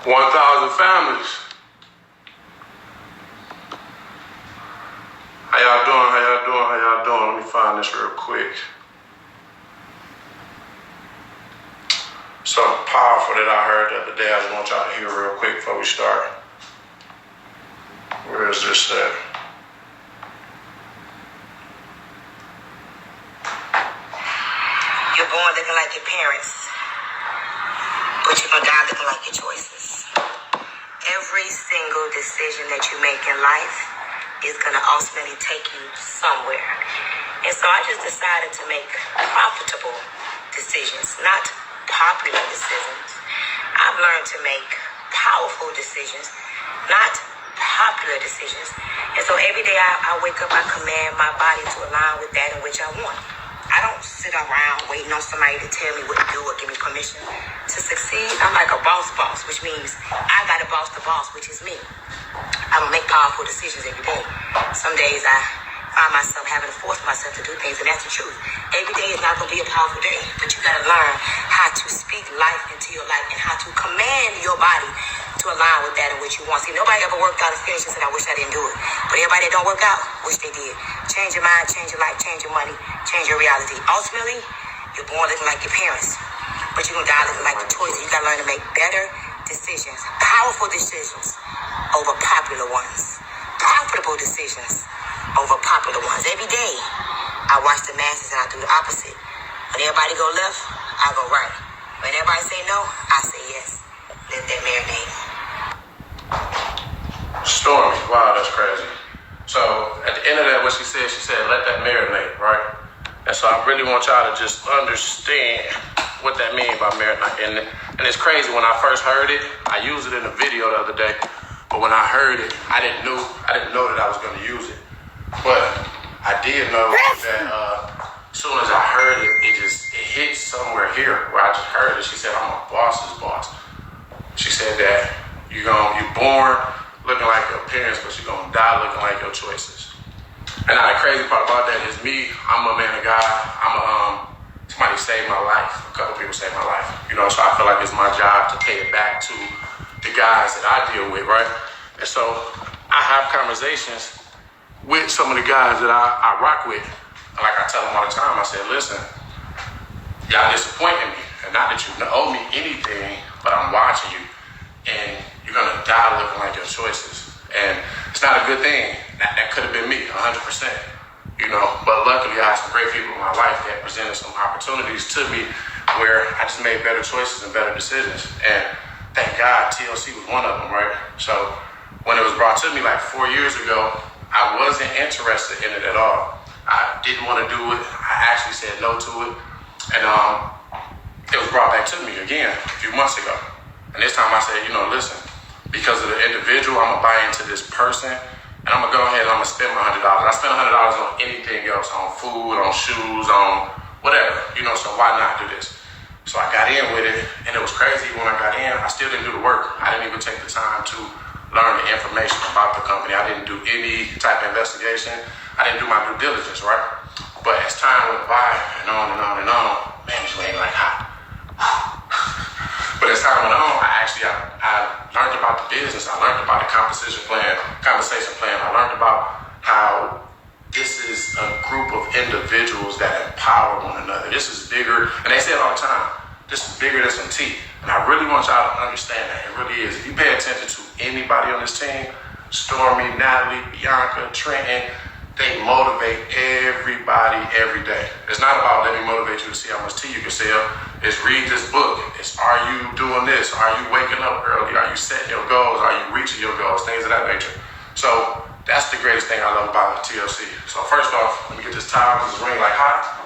1,000 families. How y'all doing? How y'all doing? How y'all doing? Let me find this real quick. Something powerful that I heard the other day. I just want y'all to hear real quick before we start. Where is this at? You're born looking like your parents, but you're gonna die looking like your choices. Every single decision that you make in life is gonna ultimately take you somewhere. And so I just decided to make profitable decisions, not popular decisions. I've learned to make powerful decisions, not popular decisions. And so every day I wake up, I command my body to align with that in which I want. I don't sit around waiting on somebody to tell me what to do or give me permission to succeed. I'm like a boss, which means I got to boss the boss, which is me. I don't make powerful decisions every day. Some days I find myself having to force myself to do things, and that's the truth. Every day is not going to be a powerful day, but you got to learn how to speak life into your life and how to command your body to align with that in which you want. See, nobody ever worked out and finished and said, I wish I didn't do it. But everybody that don't work out, wish they did. Change your mind, change your life, change your money, change your reality. Ultimately, you're born looking like your parents, but you're going to die looking like your choices. You got to learn to make better decisions, powerful decisions over popular ones, profitable decisions over popular ones. Every day, I watch the masses and I do the opposite. When everybody go left, I go right. When everybody say no, I say yes. Let that marinate. Stormy. Wow, that's crazy. So at the end of that, what she said, let that marinate, right? And so I really want y'all to just understand what that means by marinate. And it's crazy, when I first heard it, I used it in a video the other day, but when I heard it, I didn't know that I was going to use it. But I did know that as soon as I heard it, it hit somewhere here where I just heard it. She said, I'm a boss's boss. She said that you're born looking like your parents, but you're going to die looking like your choices. And now the crazy part about that is me, I'm a man of God. Somebody saved my life. A couple people saved my life. So I feel like it's my job to pay it back to the guys that I deal with, right? And so I have conversations with some of the guys that I rock with. Like I tell them all the time, I said, listen, y'all disappointing me. And not that you owe me anything, but I'm watching you. And you're going to die looking like your choices. And it's not a good thing. That could have been me, 100%. But luckily I had some great people in my life that presented some opportunities to me where I just made better choices and better decisions. And thank God TLC was one of them, right? So when it was brought to me like 4 years ago, I wasn't interested in it at all. I didn't want to do it. I actually said no to it. And it was brought back to me again a few months ago. And this time I said, listen, because of the individual, I'm going to buy into this person, and I'm going to go ahead and I'm going to spend my $100. I spend $100 on anything else, on food, on shoes, on whatever, so why not do this? So I got in with it, and it was crazy. When I got in, I still didn't do the work. I didn't even take the time to learn the information about the company. I didn't do any type of investigation. I didn't do my due diligence, right? But as time went by and on and on and on, man, this ain't like hot. But as time went on, I learned about the business. I learned about the compensation plan. I learned about how this is a group of individuals that empower one another. This is bigger, and they say it all the time, this is bigger than some tea. And I really want y'all to understand that. It really is. If you pay attention to anybody on this team, Stormy, Natalie, Bianca, Trenton, they motivate everybody every day. It's not about let me motivate you to see how much tea you can sell. It's read this book. It's are you doing this? Are you waking up early? Are you setting your goals? Are you reaching your goals? Things of that nature. So that's the greatest thing I love about TLC. So first off, let me get this towel because it's raining like hot.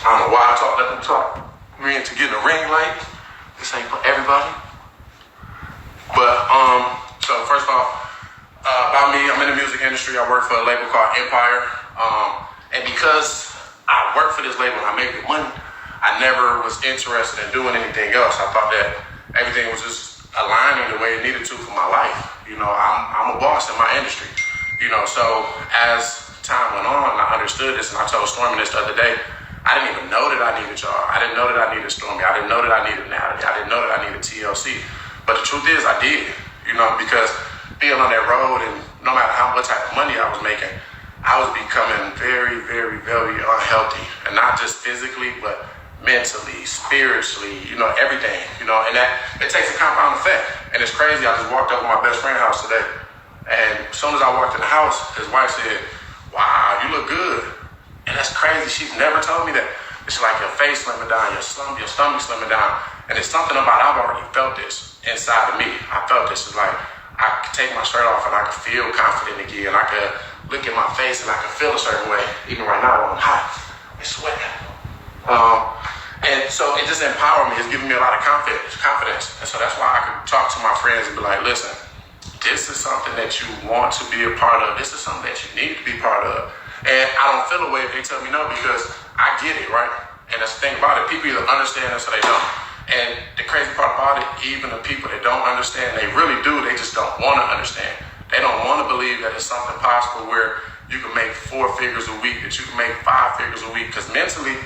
I don't know why I let them talk me into getting a ring light. This ain't for everybody. But, so first off, about me, I'm in the music industry. I work for a label called Empire. And because I work for this label and I make good money, I never was interested in doing anything else. I thought that everything was just aligning the way it needed to for my life. I'm a boss in my industry. So as time went on, I understood this, and I told Stormy this the other day. I didn't even know that I needed y'all. I didn't know that I needed Stormy. I didn't know that I needed Natalie. I didn't know that I needed TLC. But the truth is, I did. Because being on that road, and no matter what type of money I was making, I was becoming very, very, very unhealthy, and not just physically, but mentally, spiritually, everything, and that it takes a compound effect. And it's crazy. I just walked up to my best friend's house today, and as soon as I walked in the house, his wife said, "Wow, you look good." And that's crazy. She's never told me that. It's like your face slimming down, your stomach slimming down, and it's something about I've already felt this inside of me. I felt this. It's like I could take my shirt off and I could feel confident again. I could look at my face and I could feel a certain way. Even right now, when I'm hot, it's sweating. And so it just empowered me. It's giving me a lot of confidence. And so that's why I could talk to my friends and be like, listen, this is something that you want to be a part of. This is something that you need to be part of. And I don't feel a way if they tell me no, because I get it, right? And that's the thing about it. People either understand this or they don't. And the crazy part about it, even the people that don't understand, they really do. They just don't want to understand. They don't want to believe that it's something possible where you can make 4 figures a week, that you can make 5 figures a week. Because mentally,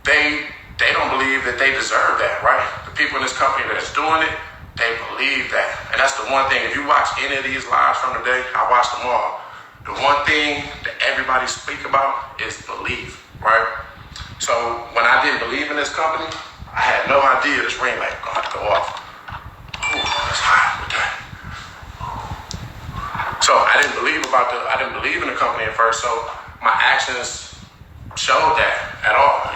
they don't believe that they deserve that, right? The people in this company that's doing it, they believe that. And that's the one thing. If you watch any of these lives from today, I watched them all. The one thing that everybody speak about is belief, right? So when I didn't believe in this company, I had no idea this ring light was going to go off. Ooh, that's hot with that. So I didn't believe in the company at first. So my actions showed that at all,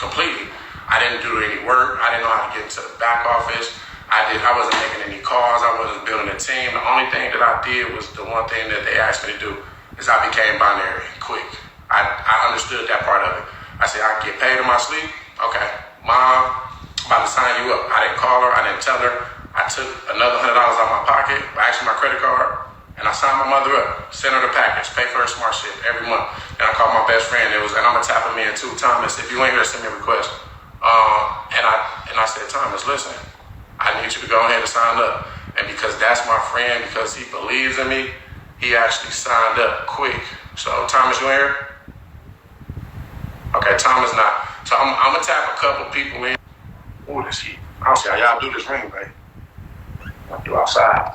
completely. I didn't do any work. I didn't know how to get into the back office. I wasn't making any calls. I wasn't building a team. The only thing that I did was the one thing that they asked me to do is I became binary quick. I understood that part of it. I said, I can get paid in my sleep. Okay, Mom, I'm about to sign you up. I didn't call her. I didn't tell her. I took another $100 out of my pocket, actually my credit card, and I signed my mother up, sent her the package, pay for her smart shit every month. And I called my best friend. And I'm going to tap him in too. Thomas, if you ain't here, send me a request. And I said, Thomas, listen, I need you to go ahead and sign up. And because that's my friend, because he believes in me, he actually signed up quick. So, Thomas, you here? Okay, Thomas not. So I'm going to tap a couple people in. Ooh, this heat. I'll see how y'all do this ring, babe. I'll do outside.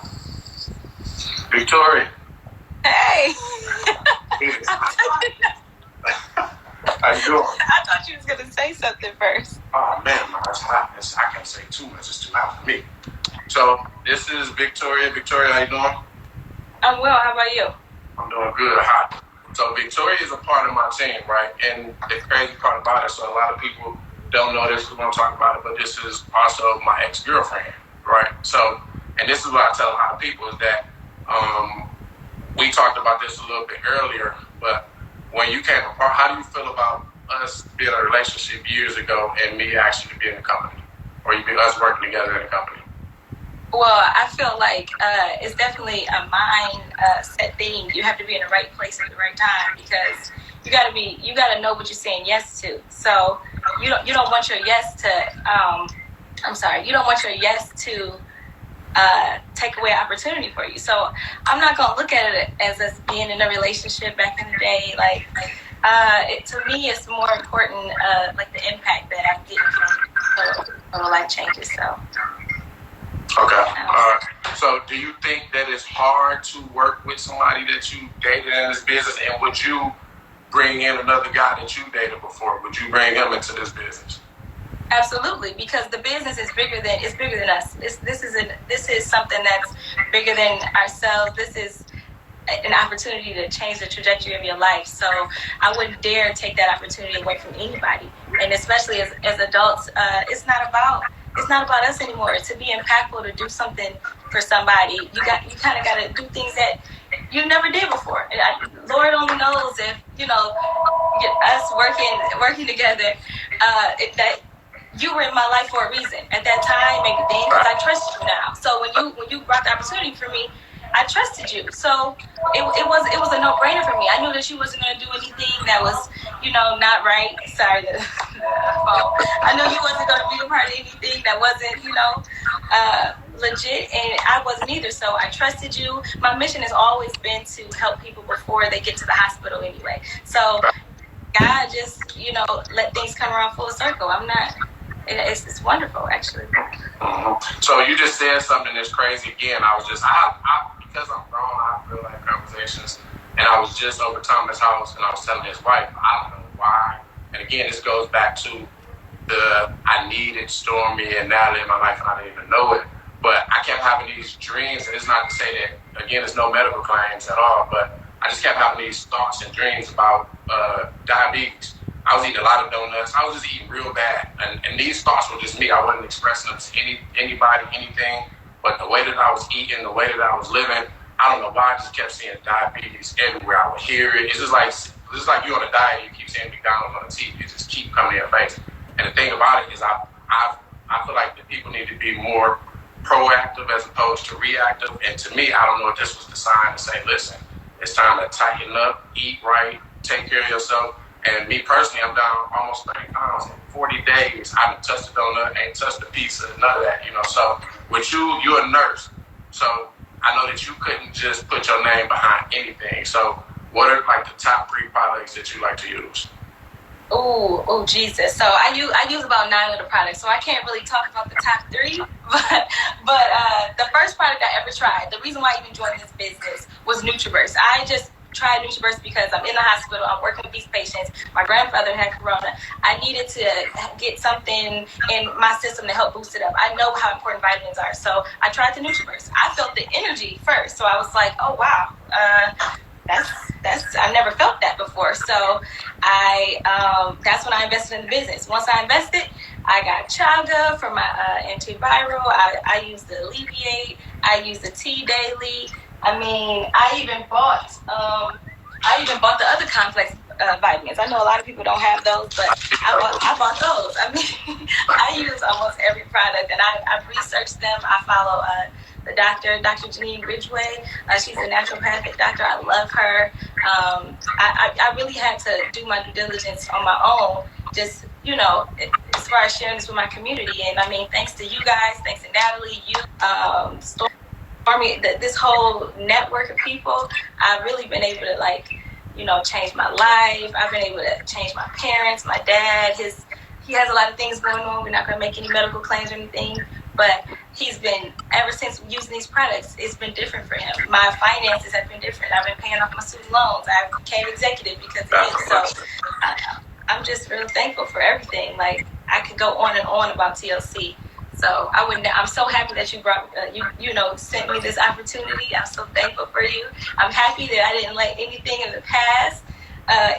Victoria. Hey. How you doing? I thought you was going to say something first. Oh, man, it's hot. I can't say too much. It's too hot for me. So, this is Victoria. Victoria, how you doing? I'm well. How about you? I'm doing good. Hot. So, Victoria is a part of my team, right? And the crazy part about it, so a lot of people don't know this, we won't talk about it, but this is also my ex-girlfriend, right? So, and this is what I tell a lot of people is that we talked about this a little bit earlier, but when you came apart, how do you feel about us being in a relationship years ago and me actually being in a company, or us working together in a company? Well, I feel like it's definitely a mind-set thing. You have to be in the right place at the right time because you gotta know what you're saying yes to. So you don't want your yes to you don't want your yes to take away opportunity for you. So I'm not gonna look at it as us being in a relationship back in the day. To me, it's more important like the impact that I'm getting from life changes. So. Okay. So do you think that it's hard to work with somebody that you dated in this business? And would you bring in another guy that you dated before? Would you bring him into this business? Absolutely, because the business is bigger than us. This is something that's bigger than ourselves. This is an opportunity to change the trajectory of your life. So I wouldn't dare take that opportunity away from anybody. And especially as adults, it's not about us anymore. To be impactful, to do something for somebody, you kind of got to do things that you never did before. And Lord only knows if us working together that you were in my life for a reason at that time, maybe then, because I trust you now. So when you brought the opportunity for me, I trusted you. So it was a no-brainer for me. I knew that you wasn't going to do anything that was, not right. Sorry, the phone. I knew you wasn't going to be a part of anything that wasn't, legit, and I wasn't either. So I trusted you. My mission has always been to help people before they get to the hospital anyway. So God just, let things come around full circle. I'm not. It's wonderful, actually. So you just said something that's crazy. Again, I was just because I'm grown, I have real life conversations, and I was just over Thomas' house, and I was telling his wife, I don't know why. And again, this goes back to I needed Stormy and Natalie in my life, and I didn't even know it. But I kept having these dreams, and it's not to say that, again, there's no medical claims at all, but I just kept having these thoughts and dreams about diabetes. I was eating a lot of donuts. I was just eating real bad. And these thoughts were just me. I wasn't expressing them to anybody, anything. But the way that I was eating, the way that I was living, I don't know why I just kept seeing diabetes everywhere. I would hear it. It's just like you're on a diet and you keep seeing McDonald's on the TV. It just keep coming in your face. And the thing about it is I feel like the people need to be more proactive as opposed to reactive. And to me, I don't know if this was the sign to say, listen, it's time to tighten up, eat right, take care of yourself. And me personally, I'm down almost 30 pounds in 40 days. I haven't touched a donut, ain't touched a pizza, none of that, So with you're a nurse. So I know that you couldn't just put your name behind anything. So what are like the top 3 products that you like to use? Oh, Jesus. So I use about 9 of the products, so I can't really talk about the top 3. But the first product I ever tried, the reason why I even joined this business was NutriBurst. I just tried NutriBurst because I'm in the hospital. I'm working with these patients. My grandfather had corona. I needed to get something in my system to help boost it up. I know how important vitamins are, so I tried the NutriBurst. I felt the energy first, so I was like, oh wow, that's I never felt that before. So that's when I invested in the business. Once I invested, I got chaga for my antiviral. I used the Alleviate. I used the Tea Daily. I mean, I even bought the other complex vitamins. I know a lot of people don't have those, but I bought those. I mean, I use almost every product, and I've researched them. I follow the Dr. Janine Ridgway. She's a naturopathic doctor. I love her. I really had to do my due diligence on my own, just, as far as sharing this with my community. And I mean, thanks to you guys, thanks to Natalie, Stormy, this whole network of people, I've really been able to change my life. I've been able to change my parents, my dad. He has a lot of things going on. We're not going to make any medical claims or anything, but he's been, ever since using these products, it's been different for him. My finances have been different. I've been paying off my student loans. I became executive because of it. So I'm just real thankful for everything. Like, I could go on and on about TLC. So I'm so happy that you brought, sent me this opportunity. I'm so thankful for you. I'm happy that I didn't let anything in the past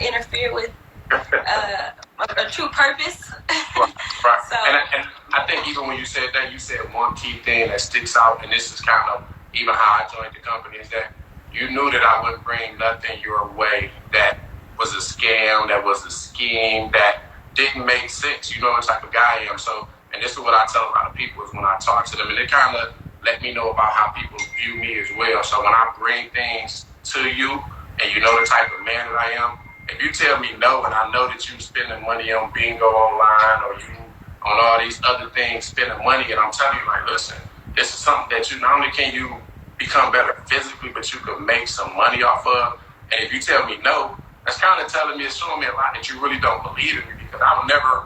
interfere with a true purpose. Right. So, and I think even when you said that, you said one key thing that sticks out, and this is kind of even how I joined the company, is that you knew that I wouldn't bring nothing your way that was a scam, that was a scheme, that didn't make sense. You know what type of guy I am. So, and this is what I tell a lot of people is when I talk to them, and they kind of let me know about how people view me as well. So when I bring things to you, and you know the type of man that I am, if you tell me no, and I know that you spending money on bingo online, or you on all these other things spending money, and I'm telling you, like, listen, this is something that you not only can you become better physically, but you can make some money off of. And if you tell me no, that's kind of telling me, it's showing me a lot that you really don't believe in me, because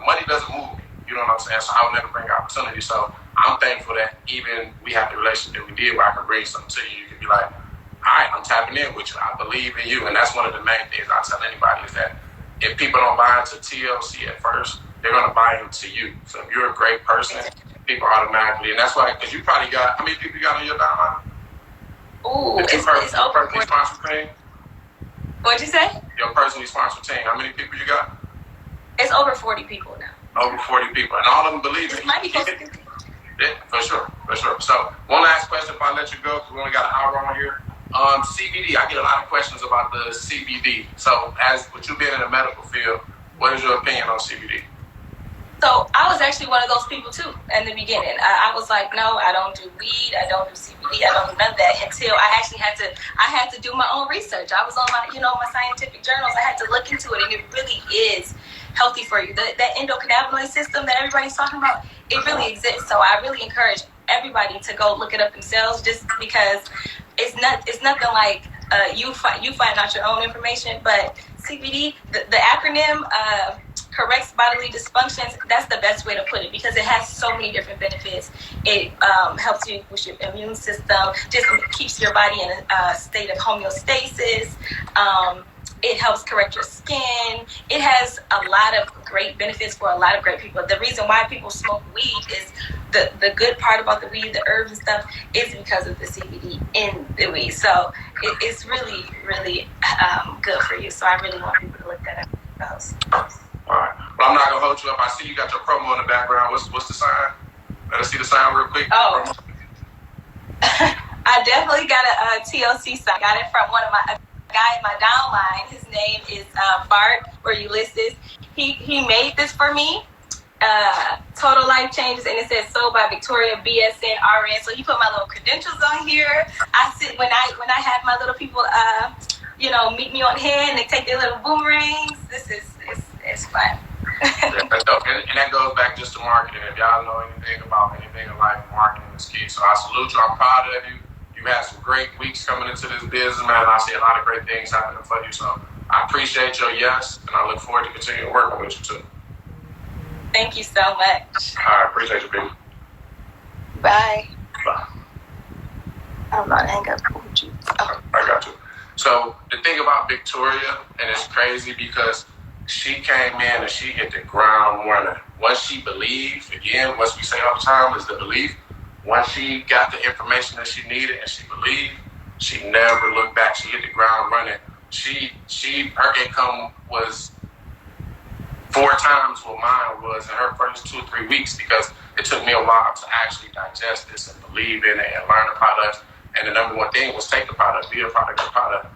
money doesn't move me. You know what I'm saying? So I would never bring opportunity. So I'm thankful that even we have the relationship we did, where I can bring something to you. You can be like, all right, I'm tapping in with you. I believe in you. And that's one of the main things I tell anybody, is that if people don't buy into TLC at first, they're going to buy into you. So if you're a great person, people automatically, and that's why, because you probably got, how many people you got on your downline? Ooh, it's over. Personally sponsored team? What'd you say? Your personally sponsored team. How many people you got? It's over 40 people now. Over 40 people. And all of them believe it. It might be close to 50. Yeah, for sure. So one last question before I let you go, because we only got an hour on here. CBD, I get a lot of questions about the CBD. So as with you being in the medical field, what is your opinion on CBD? So I was actually one of those people too in the beginning. I was like, no, I don't do weed, I don't do CBD, I don't do none of that, until I actually had to do my own research. I was on my scientific journals. I had to look into it, and it really is healthy for you. That endocannabinoid system that everybody's talking about, it really exists. So I really encourage everybody to go look it up themselves, just because it's nothing like you find out your own information. But CBD, the acronym corrects bodily dysfunctions. That's the best way to put it, because it has so many different benefits. It helps you with your immune system, just keeps your body in a state of homeostasis. It helps correct your skin. It has a lot of great benefits for a lot of great people. The reason why people smoke weed is the good part about the weed, the herbs and stuff, is because of the CBD in the weed. So it's really, really good for you. So I really want people to look that up. All right. Well, I'm not gonna hold you up. I see you got your promo in the background. What's the sign? Let us see the sign real quick. Oh, I definitely got a TLC sign. Got it from a guy in my downline. His name is Bart or Ulysses. He made this for me. Total Life Changes, and it says sold by Victoria BSN RN. So he put my little credentials on here. I sit when I have my little people meet me on hand. They take their little boomerangs. It's fun. That's dope. And that goes back just to marketing. If y'all know anything about anything in life, marketing is key. So I salute you. I'm proud of you. You've had some great weeks coming into this business, man. I see a lot of great things happening for you. So I appreciate your yes, and I look forward to continuing working with you too. Thank you so much. I appreciate you, baby. Bye. Bye. I'm not hang up with you. Oh. I got you. So the thing about Victoria, and it's crazy because she came in and she hit the ground running. Once she believed, again, what we say all the time is the belief. Once she got the information that she needed and she believed, she never looked back. She hit the ground running. Her income was 4 times what mine was in her first 2 or 3 weeks, because it took me a while to actually digest this and believe in it and learn the products. And the number one thing was take the product, be a product of product.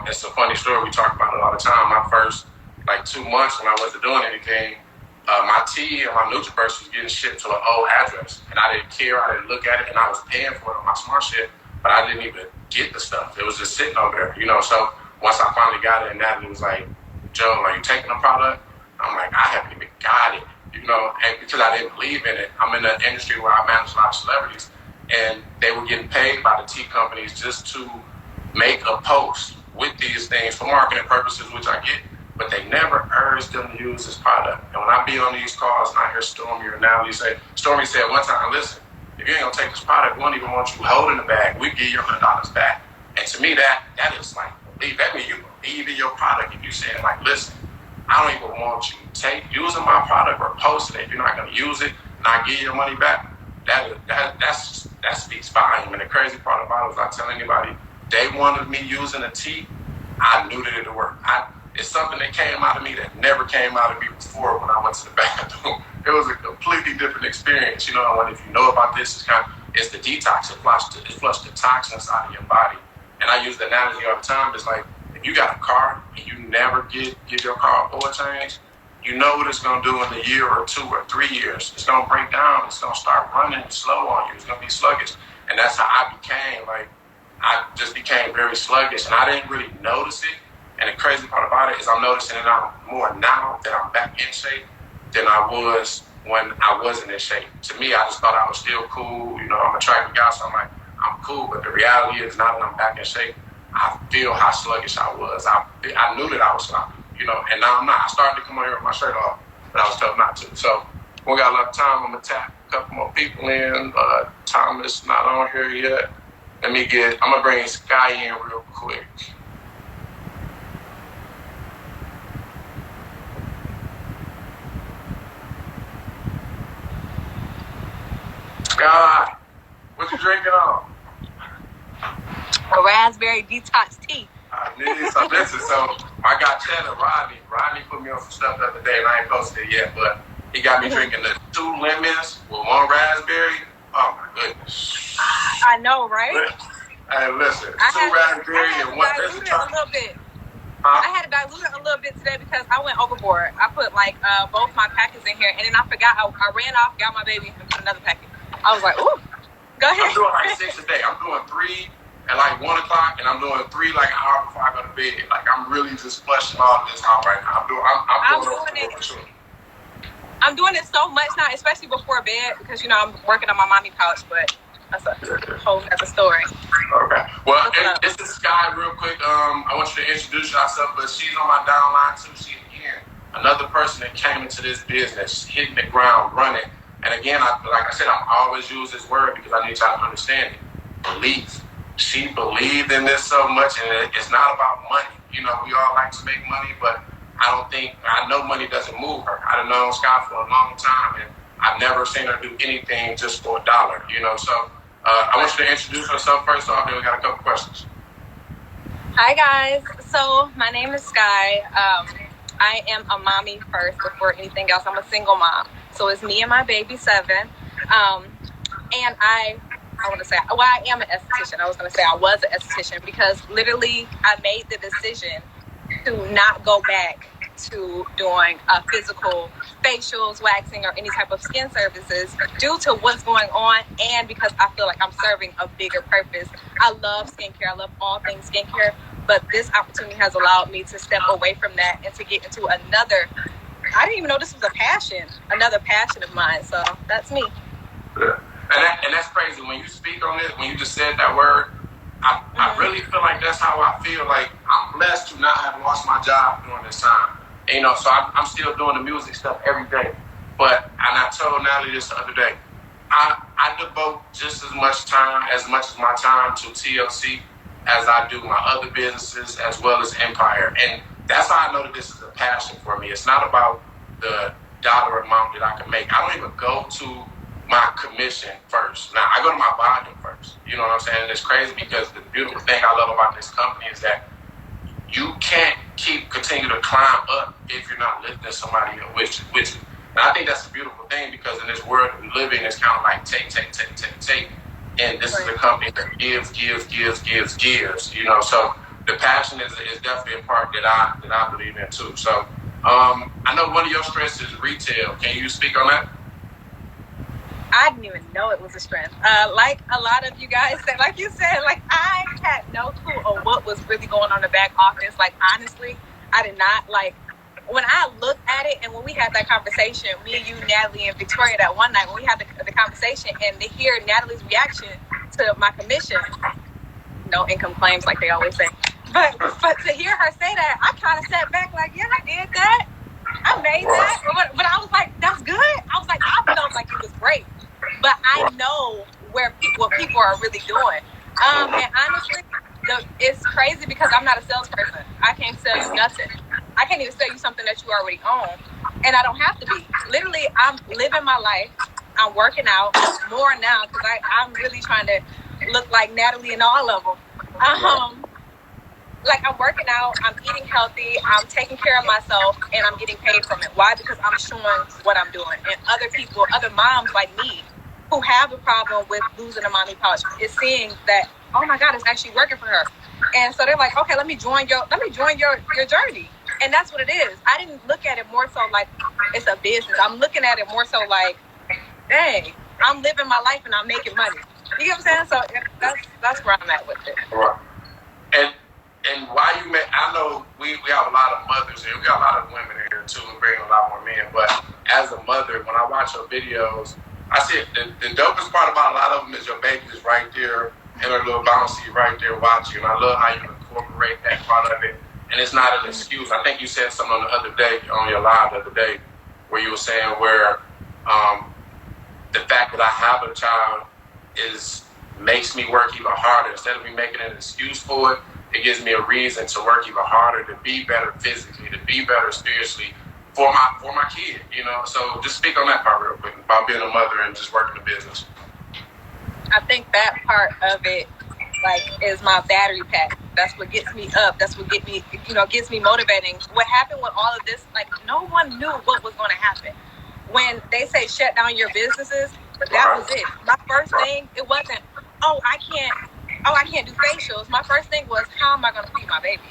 It's a funny story. We talk about it all the time. My first 2 months when I wasn't doing anything, my tea and my NutriBurst was getting shipped to an old address, and I didn't care. I didn't look at it, and I was paying for it on my smart shit, but I didn't even get the stuff. It was just sitting over there, So once I finally got it, and Natalie was like, "Joe, are you taking the product?" I'm like, "I haven't even got it," and because I didn't believe in it. I'm in an industry where I manage a lot of celebrities, and they were getting paid by the tea companies just to make a post with these things for marketing purposes, which I get, but they never urged them to use this product. And when I be on these calls and I hear Stormy or Natalie say, Stormy said one time, "Listen, if you ain't gonna take this product, we don't even want you holding the bag. We give you $100 back." And to me, that is believe. That means you believe in your product. If you say, "Listen, I don't even want you using my product or posting it. If you're not gonna use it and I give you your money back," that speaks volume. And the crazy part about it is, I tell anybody, they wanted me using a tea, I knew that it would work. It's something that came out of me that never came out of me before when I went to the bathroom. It was a completely different experience, And if you know about this, it's the detox. It flushed the toxins out of your body. And I use the analogy all the time. It's like, if you got a car and you never give your car a oil change, you know what it's going to do in a year or 2 or 3 years. It's going to break down. It's going to start running slow on you. It's going to be sluggish. And that's how I just became very sluggish, and I didn't really notice it. And the crazy part about it is I'm noticing it more now that I'm back in shape than I was when I wasn't in shape. To me, I just thought I was still cool. I'm a track guy, so I'm like, I'm cool. But the reality is, now that I'm back in shape, I feel how sluggish I was. I knew that I was sloppy, and now I'm not. I started to come on here with my shirt off, but I was told not to. So we got a lot of time. I'm going to tap a couple more people in. Thomas not on here yet. I'm going to bring Sky in real quick. Sky, what you drinking on? A raspberry detox tea. I need some. Listen, so I got Cheddar, Rodney. Rodney put me on some stuff the other day, and I ain't posted it yet, but he got me drinking the 2 lemons with 1 raspberry. Oh, my goodness. I know, right? Hey, listen, 2 raspberry and 1 dilute it a little bit. Huh? I had to dilute it a little bit today because I went overboard. I put both my packets in here, and then I forgot. I ran off, got my baby, and put another packet. I was like, "Ooh, go ahead." I'm doing 6 a day. I'm doing 3 at 1 o'clock, and I'm doing 3 an hour before I go to bed. I'm really just flushing all this out right now. I'm doing it. I'm doing it so much now, especially before bed, because I'm working on my mommy pouch, but that's a whole other story. Okay. Well, this is Sky real quick. I want you to introduce yourself, but she's on my downline too. She, again, another person that came into this business, hitting the ground running. And again, like I said, I always use this word because I need y'all to understand it. Belief. She believed in this so much, and it's not about money. We all like to make money, but I know money doesn't move her. I've known Sky for a long time, and I've never seen her do anything just for $1, so I want you to introduce yourself first off, then we got a couple questions. Hi, guys. So my name is Sky. I am a mommy first before anything else. I'm a single mom. So it's me and my baby 7. And I want to say, I am an esthetician. I was going to say I was an esthetician because literally I made the decision to not go back to doing physical facials, waxing, or any type of skin services due to what's going on, and because I feel like I'm serving a bigger purpose. I love skincare. I love all things skincare, but this opportunity has allowed me to step away from that and to get into another, I didn't even know this was another passion of mine. So that's me. Yeah. And that's crazy. When you speak on it, when you just said that word, I really feel like that's how I feel. Like, I'm blessed to not have lost my job during this time. So I'm still doing the music stuff every day. And I told Natalie this the other day, I devote just as much as my time to TLC as I do my other businesses as well as Empire. And that's how I know that this is a passion for me. It's not about the dollar amount that I can make. I don't even go to my commission first. Now, I go to my volume first. You know what I'm saying? And it's crazy because the beautiful thing I love about this company is that you can't continue to climb up if you're not lifting somebody up with you. And I think that's a beautiful thing because in this world that we live in, it's kind of like take. And this is a company that gives. So the passion is definitely a part that I believe in too. So I know one of your strengths is retail. Can you speak on that? I didn't even know it was a strength. Like a lot of you guys said, like you said, like I had no clue of what was really going on in the back office. Like, honestly, I did not. Like, when I looked at it and when we had that conversation, me, you, Natalie, and Victoria, that one night when we had the conversation, and to hear Natalie's reaction to my commission, no income claims like they always say, but to hear her say that, I kind of sat back like, yeah, I did that. I made that. But I was like, that's good. I was like, I felt like it was great. But I know what people are really doing. And honestly, it's crazy because I'm not a salesperson. I can't sell you nothing. I can't even sell you something that you already own. And I don't have to be. Literally, I'm living my life. I'm working out more now because I'm really trying to look like Natalie and all of them. Like, I'm working out, I'm eating healthy, I'm taking care of myself, and I'm getting paid from it. Why? Because I'm showing what I'm doing. And other people, other moms like me, who have a problem with losing a mommy pouch, is seeing that, oh my God, it's actually working for her. And so they're like, okay, let me join your journey. And that's what it is. I didn't look at it more so like it's a business. I'm looking at it more so like, dang, I'm living my life and I'm making money. You get what I'm saying? So that's where I'm at with it. Right. And why you met, I know we have a lot of mothers here. We got a lot of women here too. We bring a lot more men. But as a mother, when I watch your videos, I see the dopest part about a lot of them is your baby is right there and her little bouncy right there watching. And I love how you incorporate that part of it. And it's not an excuse. I think you said something on the other day, on your live the other day, where you were saying where the fact that I have a child makes me work even harder. Instead of me making an excuse for it, it gives me a reason to work even harder, to be better physically, to be better spiritually for my kid, So just speak on that part real quick about being a mother and just working the business. I think that part of it, is my battery pack. That's what gets me up. That's what gets me motivating. What happened with all of this, no one knew what was going to happen. When they say shut down your businesses, that was it. My first thing, it wasn't, I can't do facials. My first thing was, how am I going to feed my baby?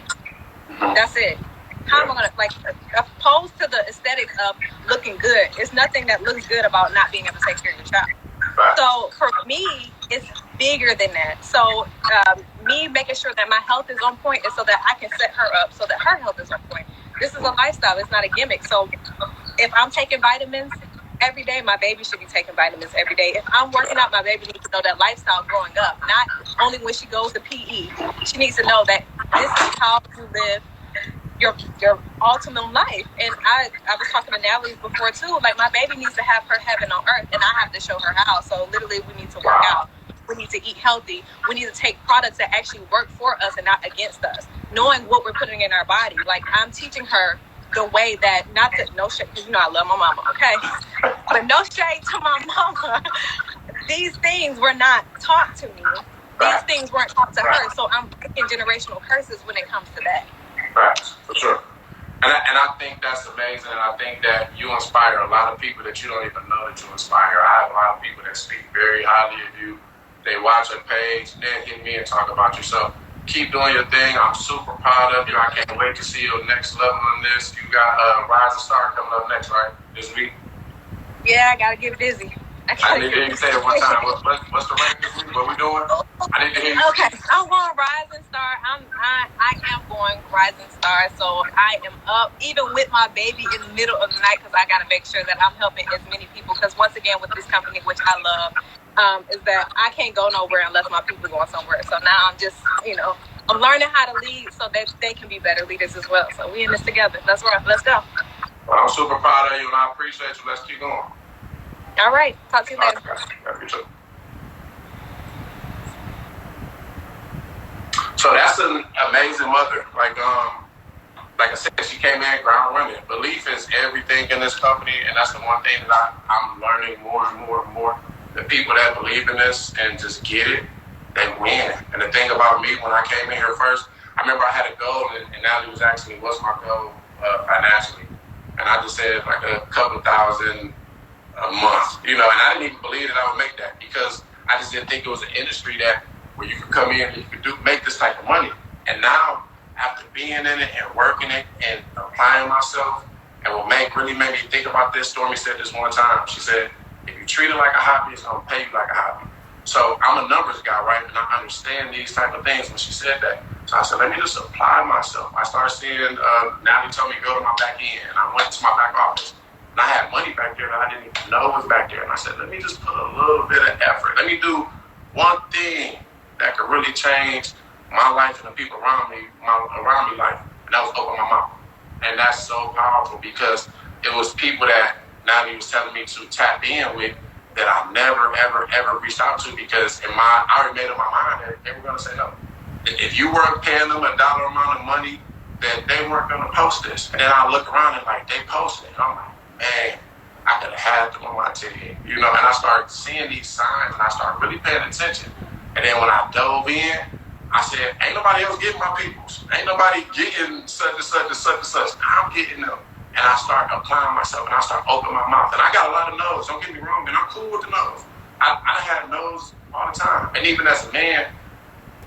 That's it. How am I going to, opposed to the aesthetics of looking good, it's nothing that looks good about not being able to take care of your child. So for me, it's bigger than that. So me making sure that my health is on point is so that I can set her up so that her health is on point. This is a lifestyle. It's not a gimmick. So if I'm taking vitamins every day, my baby should be taking vitamins every day. If I'm working out, my baby needs to know that lifestyle growing up. Not only when she goes to PE, she needs to know that this is how you live your ultimate life. And I was talking to Natalie before too. Like, my baby needs to have her heaven on earth, and I have to show her how. So literally, we need to work out. We need to eat healthy. We need to take products that actually work for us and not against us. Knowing what we're putting in our body. Like, I'm teaching her the way that, not that, no shade, because you know I love my mama, okay? But no shade to my mama. These things were not taught to me. These things weren't taught to her. So I'm breaking generational curses when it comes to that. Right, for sure. And I think that's amazing, and I think that you inspire a lot of people that you don't even know that you inspire. I have a lot of people that speak very highly of you. They watch your page, then hit me and talk about you. So keep doing your thing. I'm super proud of you. I can't wait to see your next level in this. You got Rise and Star coming up next, right? This week? Yeah, I gotta get busy. I need to hear you say it one time. What's the rank this week? What we doing? I need to hear you. Okay, I'm going Rising Star. I am going Rising Star. So I am up, even with my baby in the middle of the night, because I gotta make sure that I'm helping as many people. Because once again, with this company, which I love, is that I can't go nowhere unless my people going somewhere. So now I'm just, I'm learning how to lead so that they can be better leaders as well. So we in this together. Let's rock. Let's go. Well, I'm super proud of you, and I appreciate you. Let's keep going. All right. Talk to you later. You too. So that's an amazing mother. Like I said, she came in ground running. Belief is everything in this company, and that's the one thing that I'm learning more and more and more. The people that believe in this and just get it, they win. And the thing about me, when I came in here first, I remember I had a goal, and Natalie was asking me, what's my goal financially? And I just said like a couple thousand a month, and I didn't even believe that I would make that, because I just didn't think it was an industry that where you could come in and you could make this type of money. And now, after being in it and working it and applying myself, and what really made me think about this, Stormy said this one time. She said, if you treat it like a hobby, it's gonna pay you like a hobby. So I'm a numbers guy, right? And I understand these type of things when she said that. So I said, let me just apply myself. I started seeing, Natalie told me to go to my back end, and I went to my back office. And I had money back there that I didn't even know was back there. And I said, let me just put a little bit of effort. Let me do one thing that could really change my life and the people around me life. And that was open my mouth. And that's so powerful, because it was people that Natalie was telling me to tap in with that I never, ever, ever reached out to, because I already made up my mind that they were going to say no. If you weren't paying them a dollar amount of money, that they weren't going to post this. And then I look around and they posted it. And I'm like, man, I could have had them on my TV, and I started seeing these signs, and I started really paying attention. And then when I dove in, I said, ain't nobody else getting my peoples. Ain't nobody getting such and such and such and such. I'm getting them. And I started applying myself, and I started opening my mouth. And I got a lot of no's, don't get me wrong, and I'm cool with the no's. I had no's all the time. And even as a man,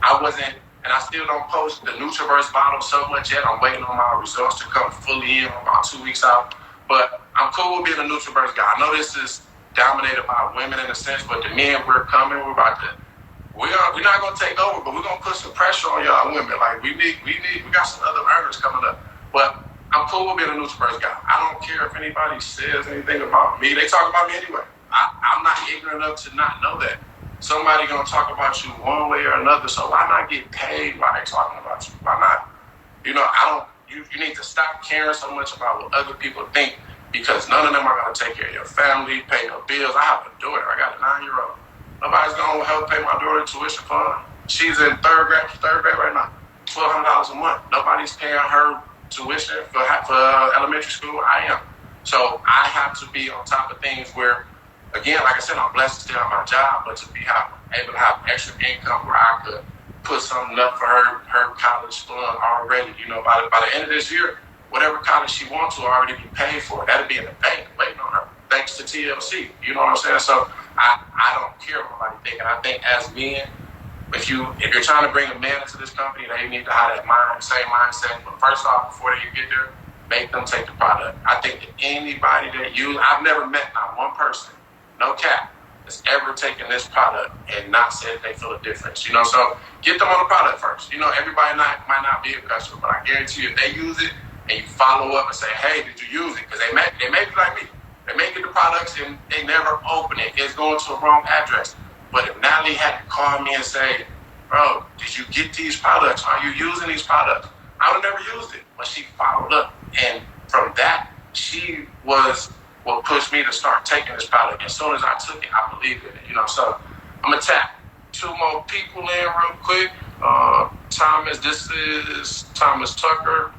I wasn't, and I still don't post the Nutraverse bottle so much yet. I'm waiting on my results to come fully in about 2 weeks out. But I'm cool with being a Nutraverse guy. I know this is dominated by women in a sense, but the men, we're coming. We're not going to take over, but we're going to put some pressure on y'all women. Like, we got some other earners coming up. But I'm cool with being a Nutraverse guy. I don't care if anybody says anything about me. They talk about me anyway. I'm not ignorant enough to not know that. Somebody going to talk about you one way or another, so why not get paid while they talking about you? Why not? You need to stop caring so much about what other people think, because none of them are going to take care of your family, pay your bills. I have a daughter. I got a 9-year-old. Nobody's going to help pay my daughter tuition fund. She's in third grade right now, $1,200 a month. Nobody's paying her tuition for elementary school. I am. So I have to be on top of things where, again, like I said, I'm blessed to still have my job, but to be able to have extra income where I could put something up for her college fund already. By the end of this year, whatever college she wants to already be paid for. That'll be in the bank waiting on her, thanks to TLC. You know what I'm saying? So I don't care what nobody think. And I think as men, if you're trying to bring a man into this company, they need to have that same mindset. But first off, before they get there, make them take the product. I think that anybody I've never met not one person, no cap, that's ever taken this product and not said they feel a difference. So get them on the product first. Everybody might not be a customer, but I guarantee you if they use it and you follow up and say, hey, did you use it? Because they may be like me. They may get the products and they never open it. It's going to a wrong address. But if Natalie had to call me and say, bro, did you get these products? Are you using these products? I would have never used it. But she followed up. And from that, she was what pushed me to start taking this product. As soon as I took it, I believed in it. So I'm going to tap 2 more people in real quick. Thomas, this is Thomas Tucker.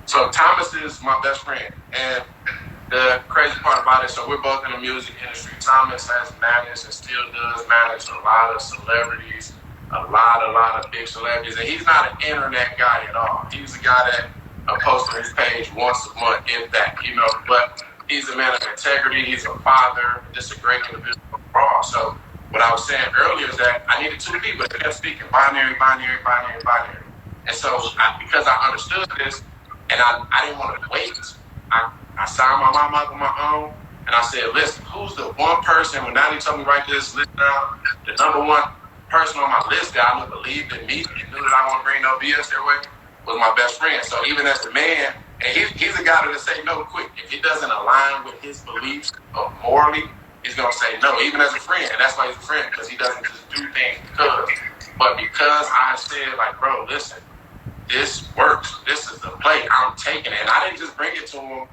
So Thomas is my best friend, and the crazy part about it, so we're both in the music industry. Thomas has managed and still does manage a lot of celebrities, a lot of big celebrities, and he's not an internet guy at all. He's a guy that posts on his page once a month, if that, but he's a man of integrity, he's a father, just a great individual overall. So what I was saying earlier is that I needed 2 people that kept speaking binary. And so because I understood this, and I didn't want to wait, I signed my mom up on my own, and I said, listen, who's the one person, when Natalie told me write this list down, the number 1 person on my list that I knew believed in me and knew that I wouldn't bring no BS their way was my best friend. So even as a man, and he's a guy that'll say no quick. If it doesn't align with his beliefs morally, he's going to say no, even as a friend. And that's why he's a friend, because he doesn't just do things because. But because I said, like, bro, listen, this works. This is the play. I'm taking it. And I didn't just bring it to him,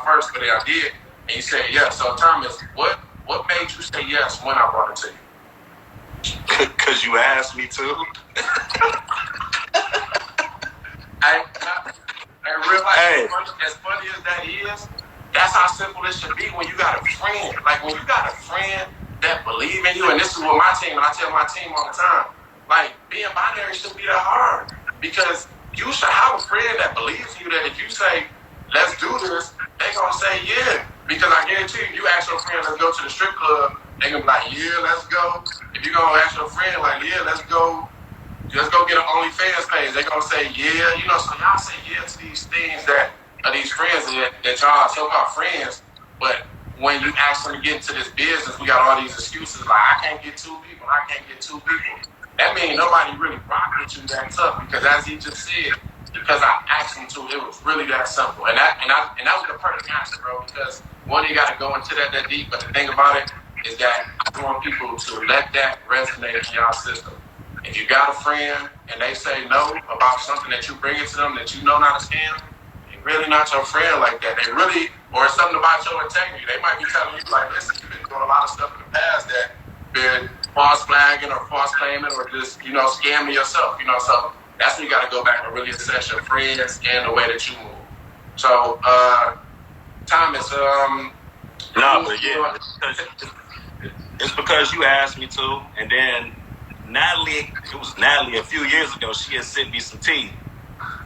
first, but I did. And he said yes. So, Thomas, what made you say yes when I brought it to you? Because you asked me to. I realize as funny as that is, that's how simple it should be when you got a friend. Like, when you got a friend that believe in you, and this is what my team, and I tell my team all the time, like, being binary shouldn't be that hard. Because you should have a friend that believes in you, that if you say, let's do this, they're going to say, yeah. Because I guarantee you ask your friend, let's go to the strip club, they're going to be like, yeah, let's go. If you're going to ask your friend, like, yeah, let's go get an OnlyFans page, they're going to say, yeah. So y'all say yeah to these things that are these friends that y'all so-called friends. But when you ask them to get into this business, we got all these excuses like, I can't get 2 people, I can't get 2 people. That means nobody really rocked with you that tough, because as he just said, because I asked him to, it was really that simple. And that was the perfect answer, bro, because one, you got to go into that deep, but the thing about it is that I want people to let that resonate in y'all system. If you got a friend and they say no about something that you bring it to them that you know not a scam, they're really not your friend like that. They really, or it's something about your integrity. They might be telling you, like, listen, you've been doing a lot of stuff in the past that been false flagging or false claiming or just, scamming yourself, so that's when you got to go back and really assess your friends and the way that you move. So, Thomas, it's because you asked me to, and then it was Natalie a few years ago, she had sent me some tea.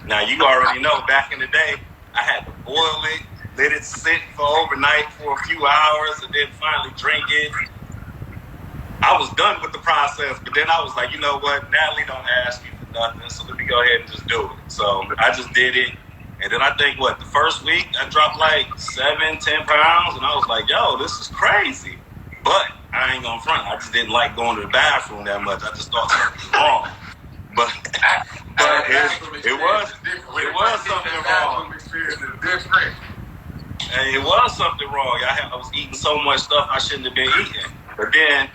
Now, you already know, back in the day, I had to boil it, let it sit for overnight for a few hours, and then finally drink it. I was done with the process, but then I was like, you know what? Natalie don't ask me for nothing, so let me go ahead and just do it. So I just did it. And then I think, the first week, I dropped like 7-10 pounds, and I was like, yo, this is crazy. But I ain't gonna front. I just didn't like going to the bathroom that much. I just thought something was wrong. But it was something wrong. And it was something wrong. I was eating so much stuff I shouldn't have been eating. But then,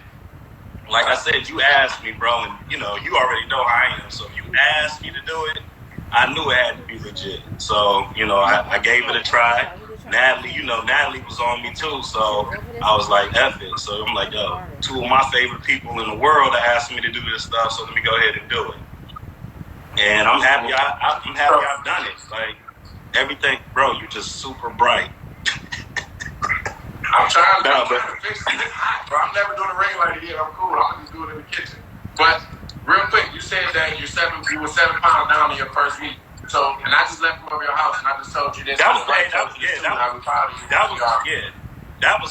like I said, you asked me, bro, and you already know how I am. So if you asked me to do it, I knew it had to be legit. So, I gave it a try. Natalie was on me too. So I was like, F it. So I'm like, yo, 2 of my favorite people in the world asked me to do this stuff. So let me go ahead and do it. And I'm happy. I'm happy I've done it. Like, everything, bro. You just super bright. I'm trying to fix it. It's hot, bro. I'm never doing a ring light again. I'm cool. I'm gonna just do it in the kitchen. But real quick, you said that you were 7 pounds down in your first week. So, and I just left from over your house, and I just told you this. That was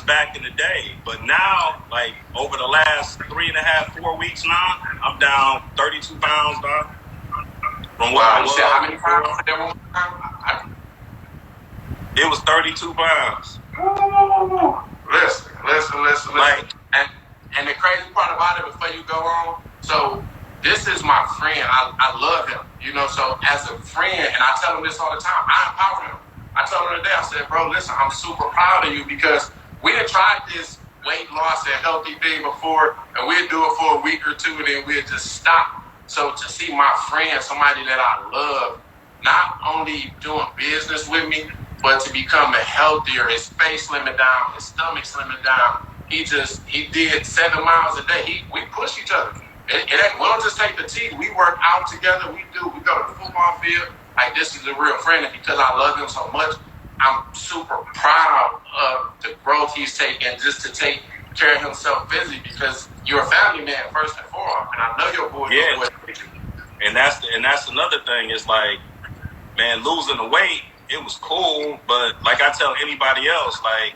back in the day. But now, like, over the last 3.5, 4 weeks now, I'm down 32 pounds, dog. From what I was. How many pounds? It was 32 pounds. Listen. Like, and the crazy part about it, before you go on, so this is my friend. I love him, you know. So as a friend, and I tell him this all the time, I empower him. I told him today, I said, bro, listen, I'm super proud of you because we done tried this weight loss and healthy thing before, and we'd do it for a week or two, and then we'd just stop. So to see my friend, somebody that I love, not only doing business with me, but to become a healthier, his face slimming down, his stomach slimming down. He did 7 miles a day. We push each other. We don't just take the tea. We work out together. We go to the football field. Like, this is a real friend. And because I love him so much, I'm super proud of the growth he's taken just to take care of himself physically, because you're a family man first and foremost. And I know your boy is with you. And that's another thing. Is like, man, losing the weight, it was cool, but like I tell anybody else, like,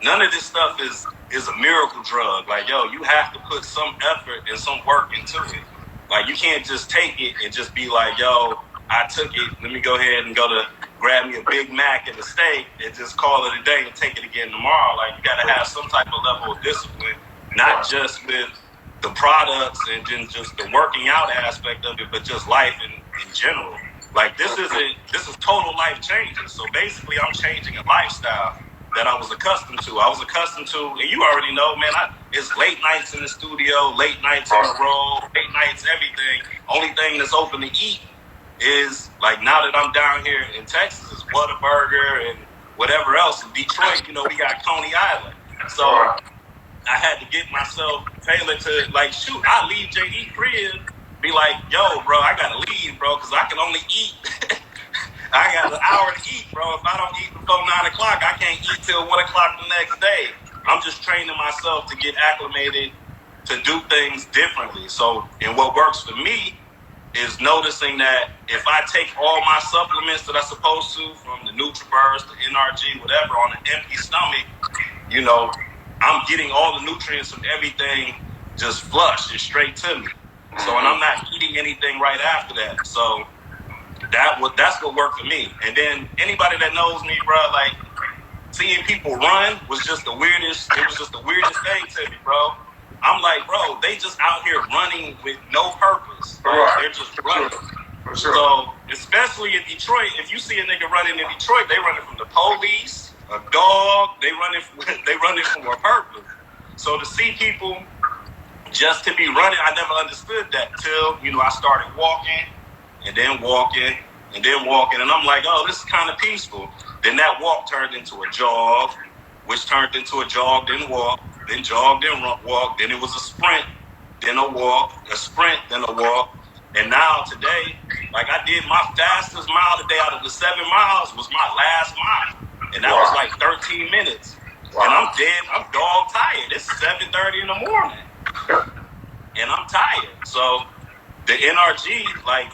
none of this stuff is a miracle drug. Like, yo, you have to put some effort and some work into it. Like, you can't just take it and just be like, yo, I took it, let me go ahead and go to grab me a Big Mac and a steak and just call it a day and take it again tomorrow. Like, you got to have some type of level of discipline, not just with the products and then just the working out aspect of it, but just life in general. Like, this is total life changing. So basically, I'm changing a lifestyle that I was accustomed to. And you already know, man, it's late nights in the studio, late nights on the road, late nights, everything. Only thing that's open to eat is, like, now that I'm down here in Texas, is Whataburger and whatever else. In Detroit, you know, we got Coney Island. So I had to get myself tailored to, like, shoot, I leave JE crib, be like, yo, bro, I gotta leave, bro, because I can only eat. I got an hour to eat, bro. If I don't eat before 9 o'clock, I can't eat till 1 o'clock the next day. I'm just training myself to get acclimated to do things differently. So, and what works for me is noticing that if I take all my supplements that I'm supposed to, from the NutriBurst, the NRG, whatever, on an empty stomach, you know, I'm getting all the nutrients from everything just flush, it's straight to me. So, and I'm not eating anything right after that. So that's what worked for me. And then anybody that knows me, bro, like, seeing people run was just the weirdest. It was just the weirdest thing to me, bro. I'm like, bro, they just out here running with no purpose. Like, they're just running. For sure. So, especially in Detroit, if you see a nigga running in Detroit, they running from the police, a dog. They running from a purpose. So to see people just to be running, I never understood that till, you know, I started walking. And then walking, and I'm like, oh, this is kind of peaceful. Then that walk turned into a jog, which turned into a jog, then walk, then jog, then walk, then it was a sprint, then a walk, a sprint, then a walk. And now today, like, I did my fastest mile today out of the 7 miles was my last mile. And that was like 13 minutes. Wow. And I'm dog tired. It's 7:30 in the morning. And I'm tired. So the NRG, like,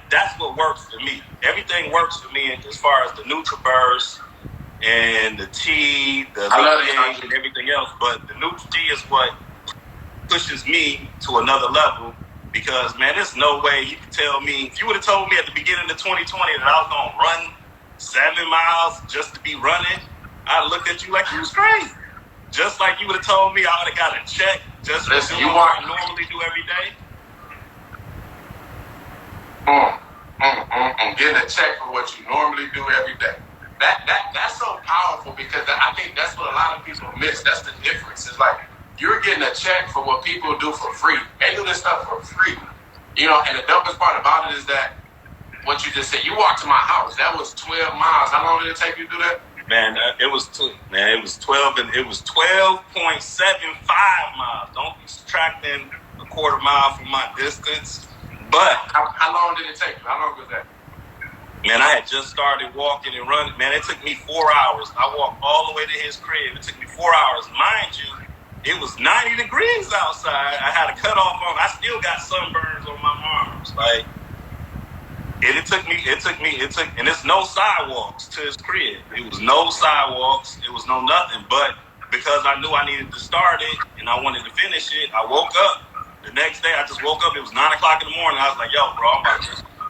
that's what works for me. Everything works for me as far as the NutriBurst and the tea, the lemonade, and everything else. But the Nutri is what pushes me to another level, because, man, there's no way you can tell me. If you would have told me at the beginning of 2020 that I was going to run 7 miles just to be running, I'd look at you like you was crazy. Just like you would have told me I would have got a check just for doing what I normally do every day. Getting a check for what you normally do every day. That's so powerful, because I think that's what a lot of people miss. That's the difference. It's like, you're getting a check for what people do for free. They do this stuff for free. You know, and the dopest part about it is that what you just said, you walked to my house. That was 12 miles. How long did it take you to do that? Man, it was 12, and it was 12.75 miles. Don't be subtracting a quarter mile from my distance. But how long did it take you? How long was that? Man, I had just started walking and running. Man, it took me 4 hours. I walked all the way to his crib. It took me 4 hours. Mind you, it was 90 degrees outside. I had a cutoff on. I still got sunburns on my arms. Like, and it took, and it's no sidewalks to his crib. It was no sidewalks. It was no nothing. But because I knew I needed to start it and I wanted to finish it, I woke up. The next day, I just woke up. It was 9 o'clock in the morning. I was like, yo, bro,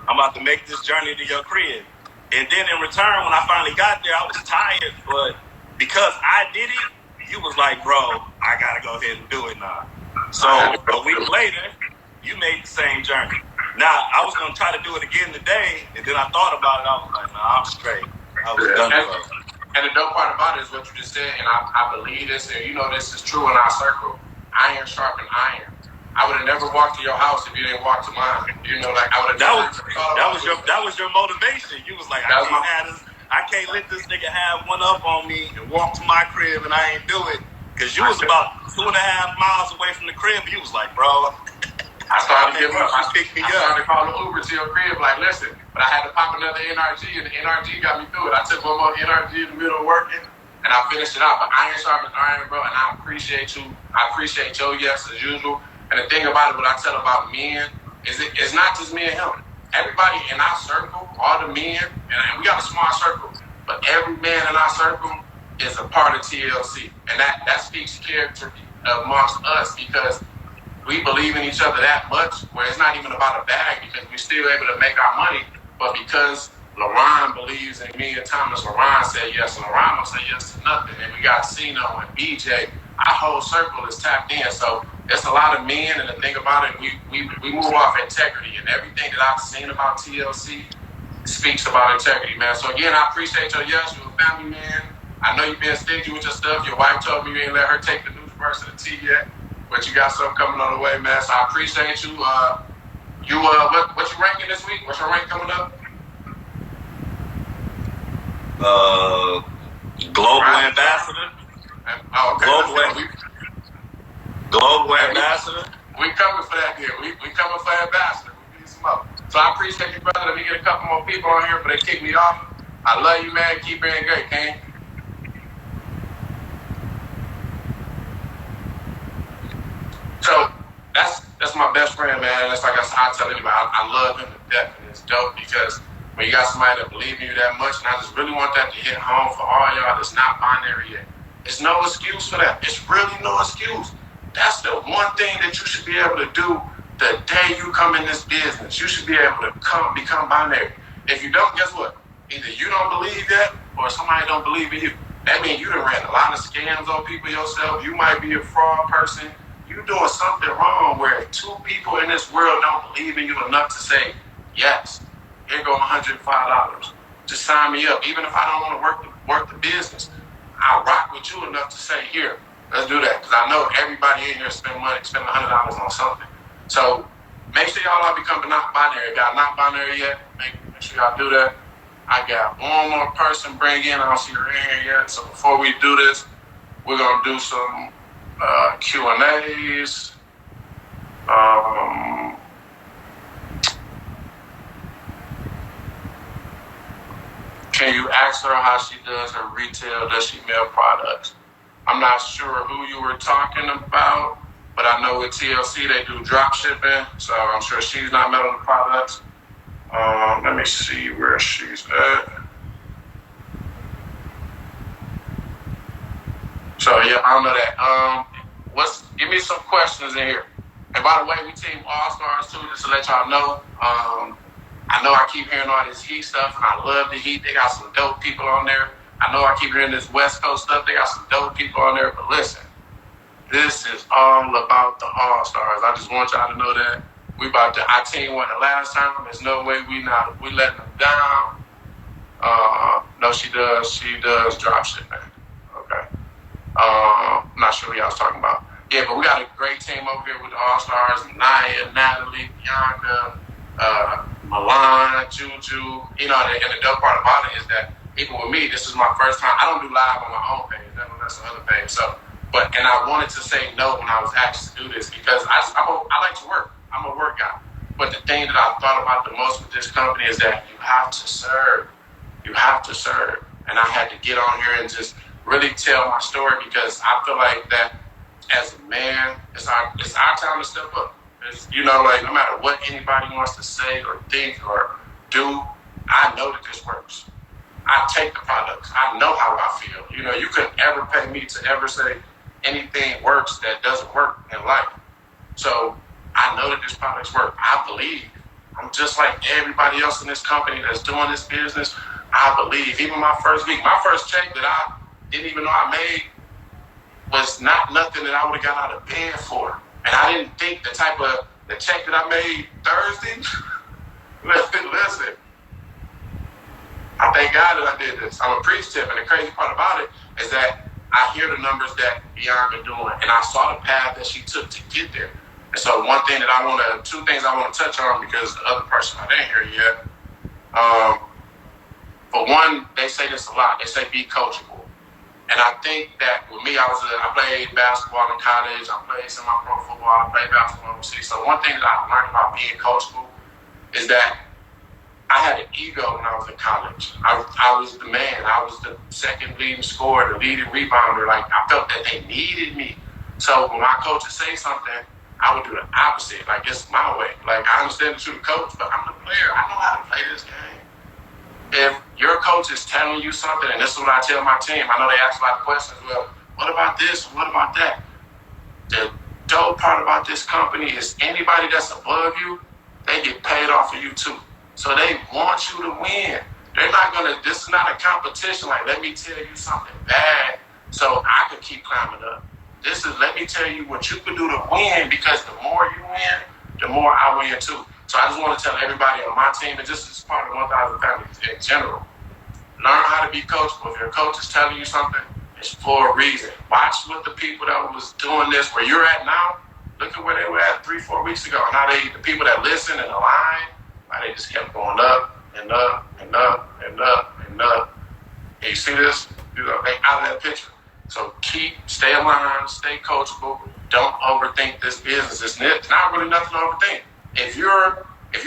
I'm about to make this journey to your crib. And then in return, when I finally got there, I was tired. But because I did it, you was like, bro, I got to go ahead and do it now. So a week later, you made the same journey. Now, I was going to try to do it again today, and then I thought about it. I was like, nah, I'm straight. I was done for. And the dope part about it is what you just said, and I believe this, and you know this is true in our circle. Iron sharpen iron. I would have never walked to your house if you didn't walk to mine. You know, like I would have. That was your motivation. You was like, I can't let this nigga have one up on me and walk to my crib and I ain't do it. Because you was about 2.5 miles away from the crib, and you was like, bro. I started to give up. I started calling Uber to your crib, like, listen. But I had to pop another NRG, and the NRG got me through it. I took one more NRG in the middle of working, and I finished it out. But iron sharpens iron, bro, and I appreciate you. I appreciate your yes, as usual. And the thing about it, what I tell about men, is it's not just me and him. Everybody in our circle, all the men, and we got a small circle, but every man in our circle is a part of TLC. And that speaks character amongst us, because we believe in each other that much, where it's not even about a bag, because we're still able to make our money. But because LaRon believes in me and Thomas, LaRon said yes, and LaRon don't say yes to nothing. And we got Cino and BJ. Our whole circle is tapped in. So it's a lot of men, and the thing about it, we move off integrity, and everything that I've seen about TLC speaks about integrity, man. So again, I appreciate your yes. You're a family man. I know you've been stingy with your stuff. Your wife told me you ain't let her take the news verse of the tea yet. But you got something coming on the way, man. So I appreciate you. What you ranking this week? What's your rank coming up? Global ambassador. Okay. Global ambassador. We coming for that deal. We coming for ambassador. We need some up. So I appreciate you, brother. Let me get a couple more people on here, but they kick me off. I love you, man. Keep being great, King. So that's my best friend, man. That's like I tell anybody, I love him to death, and it's dope because when you got somebody that believes in you that much, and I just really want that to hit home for all y'all that's not binary yet. There's no excuse for that. It's really no excuse. That's the one thing that you should be able to do the day you come in this business. You should be able to become binary. If you don't, guess what? Either you don't believe that, or somebody don't believe in you. That means you done ran a lot of scams on people yourself. You might be a fraud person. You doing something wrong where 2 people in this world don't believe in you enough to say, yes, here go $105. Just sign me up. Even if I don't want to work the business, I'll rock with you enough to say, here, let's do that. Because I know everybody in here spend $100 on something. So make sure y'all are becoming not binary. If y'all not binary yet, make sure y'all do that. I got one more person bring in. I don't see her in here yet. So before we do this, we're going to do some Q&As. Can you ask her how she does her retail? Does she mail products? I'm not sure who you were talking about, but I know with TLC they do drop shipping, so I'm sure she's not mailing the products. Let me see where she's at. So yeah, I don't know that. Give me some questions in here. And by the way, we team All Stars too, just to let y'all know. I know I keep hearing all this Heat stuff, and I love the Heat. They got some dope people on there. I know I keep hearing this West Coast stuff. They got some dope people on there. But listen, this is all about the All Stars. I just want y'all to know that our team won the last time. There's no way we letting them down. No, she does. She does drop shipping. Okay. I'm not sure what y'all was talking about. Yeah, but we got a great team over here with the All Stars: Naya, Natalie, Bianca, Milan, Juju. You know, and the dope part about it is that even with me, this is my first time. I don't do live on my own page. That's the other page. So, and I wanted to say no when I was asked to do this because I like to work. I'm a work guy. But the thing that I thought about the most with this company is that you have to serve. You have to serve. And I had to get on here and just really tell my story because I feel like that as a man, it's our time to step up. No matter what anybody wants to say or think or do, I know that this works. I take the products. I know how I feel. You couldn't ever pay me to ever say anything works that doesn't work in life. So I know that these products work. I believe. I'm just like everybody else in this company that's doing this business. I believe. Even my first week, my first check that I didn't even know I made was not nothing that I would have got out of bed for. And I didn't think the type of the check that I made Thursday, listen, I thank God that I did this. I'm a priest tip, and the crazy part about it is that I hear the numbers that Bianca doing, and I saw the path that she took to get there. And so two things I want to touch on, because the other person I didn't hear yet. For one, they say this a lot. They say be coachable. And I think that with me, I played basketball in college. I played semi-pro football. I played basketball overseas. So one thing that I learned about being coachable is that I had an ego when I was in college. I was the man. I was the second leading scorer, the leading rebounder. Like, I felt that they needed me. So when my coaches say something, I would do the opposite. Like, it's my way. Like, I understand that you're the coach, but I'm the player. I know how to play this game. If your coach is telling you something, and this is what I tell my team, I know they ask a lot of questions. Well, what about this? What about that? The dope part about this company is anybody that's above you, they get paid off of you too. So they want you to win. They're not this is not a competition. Like, let me tell you something bad so I can keep climbing up. This is, let me tell you what you can do to win, because the more you win, the more I win too. So I just want to tell everybody on my team, and this is part of 1,000 Families in general, learn how to be coachable. If your coach is telling you something, it's for a reason. Watch what the people that was doing this, where you're at now, look at where they were at 3-4 weeks ago. And how the people that listen and align, how they just kept going up and up and up and up and up. And you see this? They out of that picture. So stay aligned, stay coachable. Don't overthink this business. It's not really nothing to overthink. If you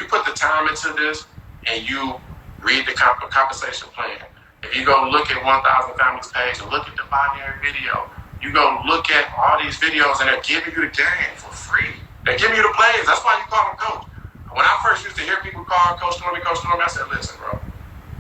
put the time into this and you read the compensation plan, if you go look at 1,000 Families page and look at the binary video, you go look at all these videos and they're giving you the game for free. They're giving you the plays. That's why you call them coach. When I first used to hear people call Coach Stormy, I said, listen, bro,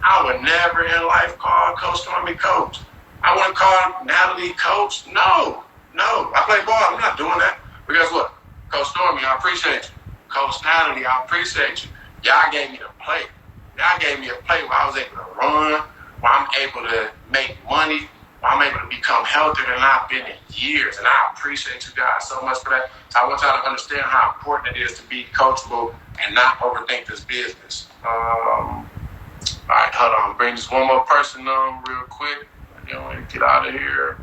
I would never in life call Coach Stormy coach. I wouldn't call Natalie coach. No. I play ball. I'm not doing that. But guess what? Coach Stormy, I appreciate you. Coach Natalie, I appreciate you. Y'all gave me the play. Y'all gave me a play where I was able to run, where I'm able to make money, where I'm able to become healthier than I've been in years. And I appreciate you guys so much for that. So I want y'all to understand how important it is to be coachable and not overthink this business. All right, hold on. Bring just one more person on real quick. I want to get out of here.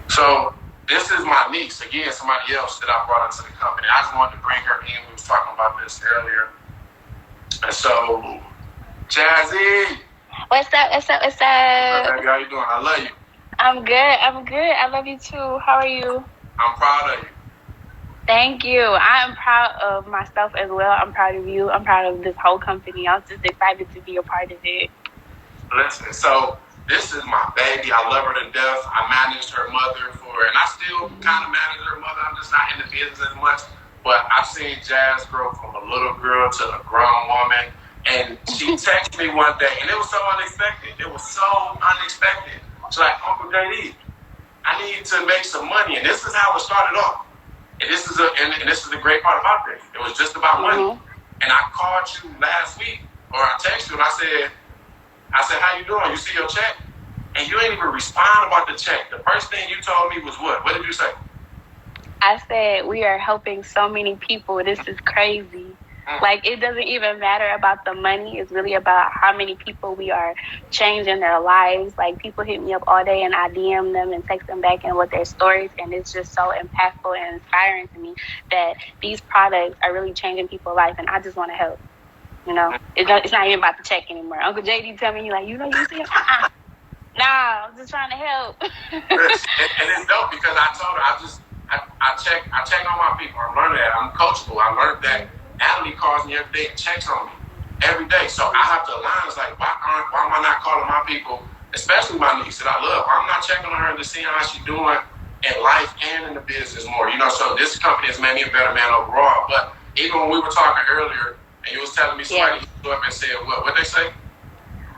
So this is my niece, again, somebody else that I brought into the company. I just wanted to bring her in. We was talking about this earlier. And so, Jazzy. What's up? What's up, baby? How you doing? I love you. I'm good. I love you too. How are you? I'm proud of you. Thank you. I'm proud of myself as well. I'm proud of you. I'm proud of this whole company. I'm just excited to be a part of it. Listen, so this is my baby. I love her to death. I managed her mother and I still kind of manage her mother. I'm just not in the business as much. But I've seen Jazz grow from a little girl to a grown woman. And she texted me one day, and it was so unexpected. She's like, Uncle JD, I need to make some money. And this is how it started off. And this is the great part about this. It was just about money. And I called you last week, or I texted you, and I said, how you doing? You see your check? And you ain't even respond about the check. The first thing you told me was what? What did you say? I said, we are helping so many people. This is crazy. Like, it doesn't even matter about the money. It's really about how many people we are changing their lives. Like, people hit me up all day and I DM them and text them back in with their stories. And it's just so impactful and inspiring to me that these products are really changing people's life. And I just want to help. You know, it's not even about the check anymore. Uncle JD tell me, like, you see him? Nah, I'm just trying to help. And it's dope because I told her, I check on my people. I learned that. I'm coachable. I learned that Natalie calls me every day and checks on me every day. So I have to align. It's like, why am I not calling my people, especially my niece that I love? Why am I not checking on her to see how she's doing in life and in the business more? You know, so this company has made me a better man overall. But even when we were talking earlier, and you was telling me somebody hit you up and said what? What'd they say?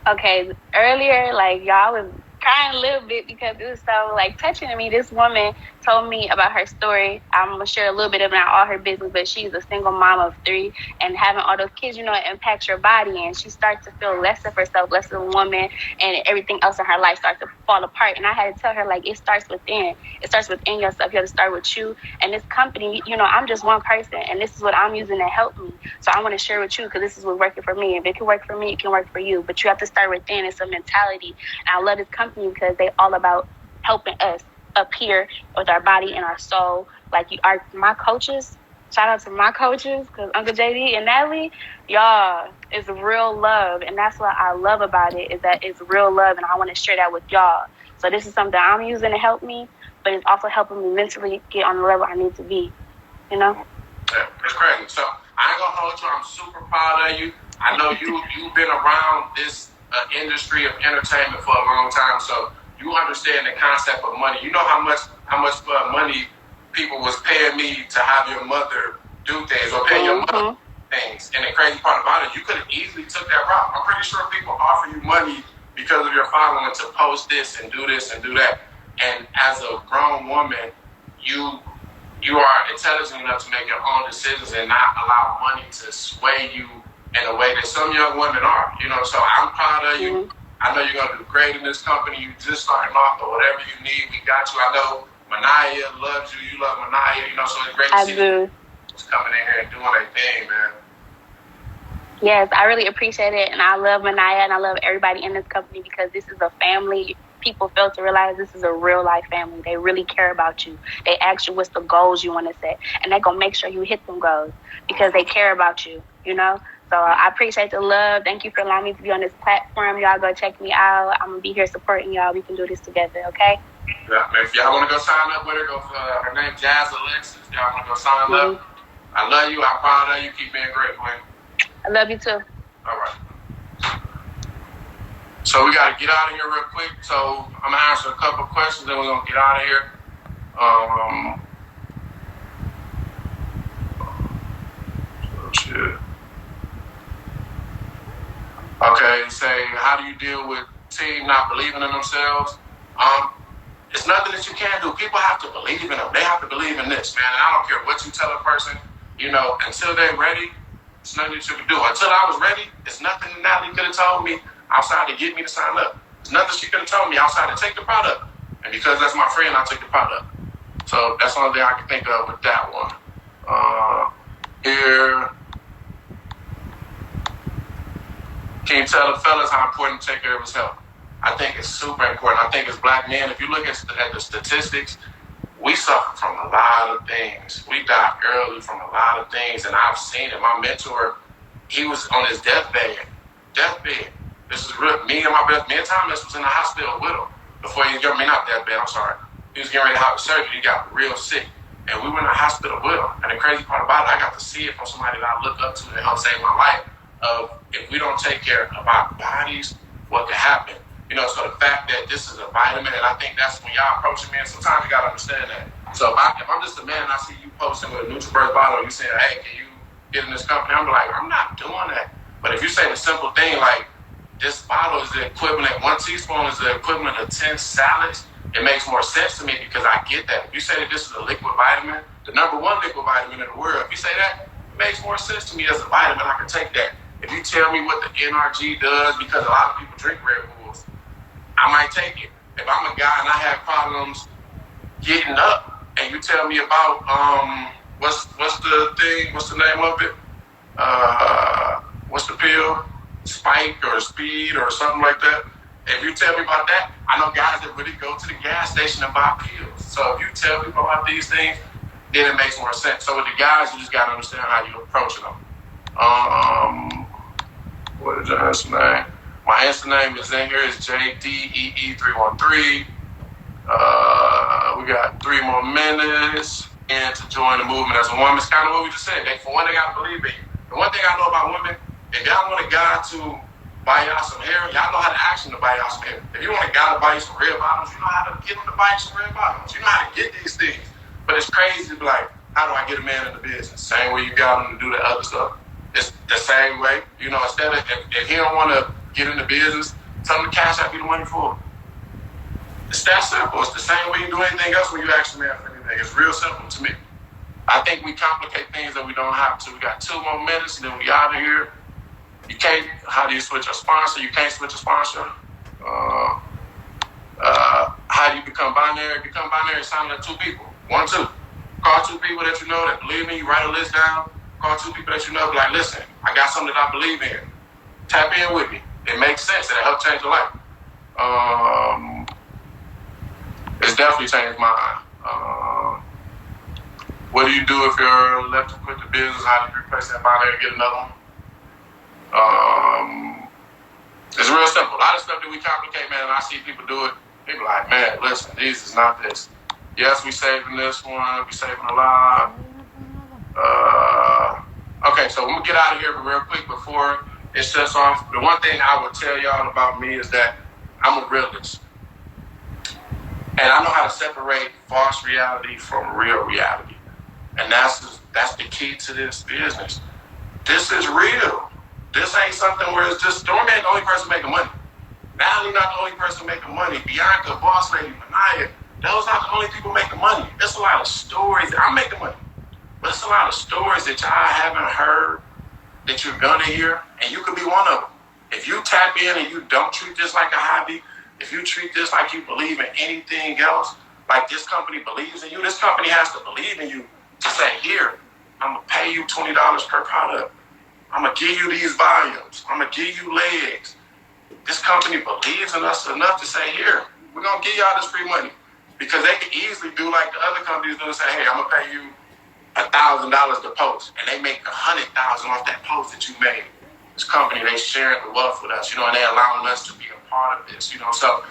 Okay, earlier, like, y'all was crying a little bit because it was so like touching to me. This woman told me about her story. I'm gonna share a little bit of not all her business, but she's a single mom of 3 and having all those kids, you know, it impacts your body, and she starts to feel less of herself, less of a woman, and everything else in her life starts to fall apart. And I had to tell her, like, it starts within. It starts within yourself. You have to start with you. And this company, you know, I'm just one person, and this is what I'm using to help me. So I want to share with you because this is what's working for me. If it can work for me, it can work for you. But you have to start within. It's a mentality. And I love this company because they all about helping us up here with our body and our soul. Like you are my coaches. Shout out to my coaches because Uncle JD and Natalie, y'all, it's real love. And that's what I love about it is that it's real love. And I want to share that with y'all. So this is something I'm using to help me, but it's also helping me mentally get on the level I need to be, you know? Yeah, it's crazy. So I ain't gonna hold you. I'm super proud of you. I know you've been around this industry of entertainment for a long time, so you understand the concept of money. You know how much money people was paying me to have your mother do things or pay your mother things. And the crazy part about it, you could have easily took that route. I'm pretty sure people offer you money because of your following to post this and do that. And as a grown woman, you are intelligent enough to make your own decisions and not allow money to sway you in a way that some young women are. You know, so I'm proud of you. I know you're gonna do great in this company. You just starting off, but whatever you need, we got you. I know Manaya loves you. You love Manaya. You know, so it's great to see you just coming in here and doing their thing, man. Yes, I really appreciate it, and I love Manaya, and I love everybody in this company because this is a family. People fail to realize this is a real life family. They really care about you. They ask you what's the goals you want to set, and they're gonna make sure you hit them goals because they care about you. You know. So I appreciate the love. Thank you for allowing me to be on this platform. Y'all go check me out. I'm gonna be here supporting y'all. We can do this together, okay? Yeah, if y'all want to go sign up with her, go for her name, Jazz Alexis. Y'all want to go sign up. I love you. I'm proud of you. Keep being great, Queen. I love you too. All right. So we got to get out of here real quick. So I'm going to answer a couple questions, then we're going to get out of here. Shit. Okay, say, how do you deal with team not believing in themselves? It's nothing that you can't do. People have to believe in them. They have to believe in this, man. And I don't care what you tell a person, you know, until they're ready, it's nothing that you can do. Until I was ready, it's nothing that Natalie could have told me outside to get me to sign up. It's nothing she could have told me outside to take the product. And because that's my friend, I took the product. So that's the only thing I can think of with that one. Here. Can you tell the fellas how important to take care of his health? I think it's super important. I think as black men, if you look at the statistics, we suffer from a lot of things. We die early from a lot of things, and I've seen it. My mentor, he was on his deathbed. This is real. Me and Thomas was in the hospital with him before he got me, not deathbed, I'm sorry. He was getting ready to have surgery. He got real sick, and we were in the hospital with him. And the crazy part about it, I got to see it from somebody that I look up to that helped save my life. If we don't take care of our bodies, what could happen? You know, so the fact that this is a vitamin, and I think that's when y'all approaching me, and sometimes you gotta understand that. So if I'm just a man and I see you posting with a NutriBurst bottle, and you saying, hey, can you get in this company? I'm like, I'm not doing that. But if you say the simple thing like, this bottle is the equivalent, 1 teaspoon is the equivalent of 10 salads, it makes more sense to me because I get that. If you say that this is a liquid vitamin, the #1 liquid vitamin in the world, if you say that, it makes more sense to me as a vitamin. I can take that. If you tell me what the NRG does, because a lot of people drink Red Bulls, I might take it. If I'm a guy and I have problems getting up, and you tell me about what's the thing? What's the name of it? What's the pill? Spike or Speed or something like that. If you tell me about that, I know guys that really go to the gas station and buy pills. So if you tell people about these things, then it makes more sense. So with the guys, you just gotta understand how you're approaching them. What is your Insta name? My Insta name is in here. It's JDEE313. We got 3 more minutes and to join the movement as a woman. It's kind of what we just said. For one, they gotta believe in you. The one thing I know about women, if y'all want a guy to buy y'all some hair, y'all know how to ask him to buy y'all some hair. If you want a guy to buy you some red bottoms, you know how to get him to buy you some red bottoms. You know how to get these things. But it's crazy to be like, how do I get a man in the business? Same way you got him to do the other stuff. It's the same way. You know, instead of, if he don't want to get in the business, tell him to cash out, get the money for him. It's that simple. It's the same way you do anything else when you ask a man for anything. It's real simple to me. I think we complicate things that we don't have to. We got 2 more minutes, and then we out of here. You can't. How do you switch a sponsor? You can't switch a sponsor. How do you become binary? Become binary, sign up 2 people. 1, 2. Call 2 people that you know that believe in you. Write a list down. Call 2 people that you know. Be like, listen, I got something that I believe in. Tap in with me. It makes sense. It'll help change your life. It's definitely changed mine. What do you do if you're left to quit the business? How do you replace that binary and get another one? It's real simple. A lot of stuff that we complicate, man, and I see people do it. People like, man, listen, this is not this. Yes, we saving this one. We saving a lot. Okay, so I'm going to get out of here real quick before it shuts off. The one thing I would tell y'all about me is that I'm a realist. And I know how to separate false reality from real reality. And that's the key to this business. This is real. This ain't something where it's just, Stormy ain't the only person making money. Natalie not the only person making money. Bianca, Boss Lady, Manaya, those not the only people making money. There's a lot of stories. I'm making money. But it's a lot of stories that y'all haven't heard that you're gonna hear, and you could be one of them. If you tap in and you don't treat this like a hobby, if you treat this like you believe in anything else, like this company believes in you, this company has to believe in you to say, here, I'm gonna pay you $20 per product. I'm gonna give you these volumes. I'm gonna give you legs. This company believes in us enough to say, here, we're gonna give y'all this free money. Because they can easily do like the other companies do and say, hey, I'm gonna pay you $1,000 to post, and they make $100,000 off that post that you made. This company, they sharing the wealth with us, and they allowing us to be a part of this, So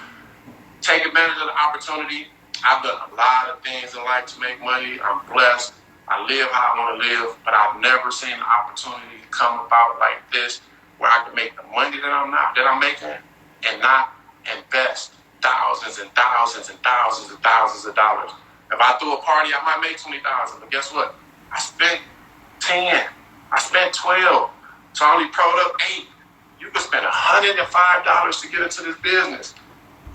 take advantage of the opportunity. I've done a lot of things in life to make money. I'm blessed. I live how I want to live, but I've never seen an opportunity come about like this, where I can make the money that I'm making, and not invest thousands and thousands and thousands and thousands of dollars. If I threw a party, I might make $20,000. But guess what? I spent 10. I spent 12. So I only pro'd up 8. You could spend $105 to get into this business,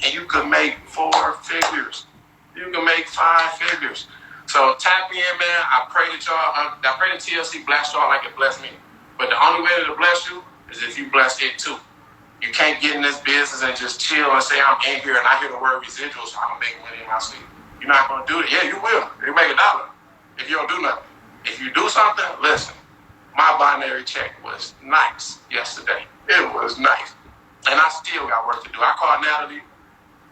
and you could make 4 figures. You can make 5 figures. So tap in, man. I pray that TLC bless y'all like it blessed me. But the only way that it bless you is if you bless it too. You can't get in this business and just chill and say, I'm in here and I hear the word residuals, so I'm going to make money in my sleep. You're not going to do it. Yeah, you will. You make $1 if you don't do nothing. If you do something, listen. My binary check was nice yesterday. It was nice. And I still got work to do. I called Natalie.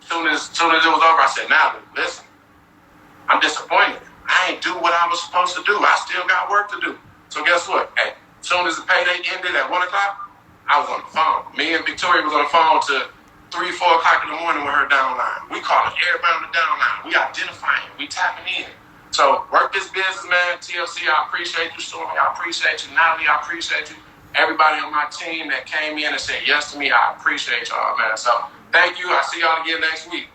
Soon as it was over, I said, Natalie, listen, I'm disappointed. I ain't do what I was supposed to do. I still got work to do. So guess what? Hey, soon as the payday ended at 1 o'clock, I was on the phone. Me and Victoria was on the phone to 3, 4 o'clock in the morning with her downline. We calling everybody on the downline. We identifying. We tapping in. So work this business, man. TLC, I appreciate you. Stormy, I appreciate you. Natalie, I appreciate you. Everybody on my team that came in and said yes to me, I appreciate y'all, man. So thank you. I'll see y'all again next week.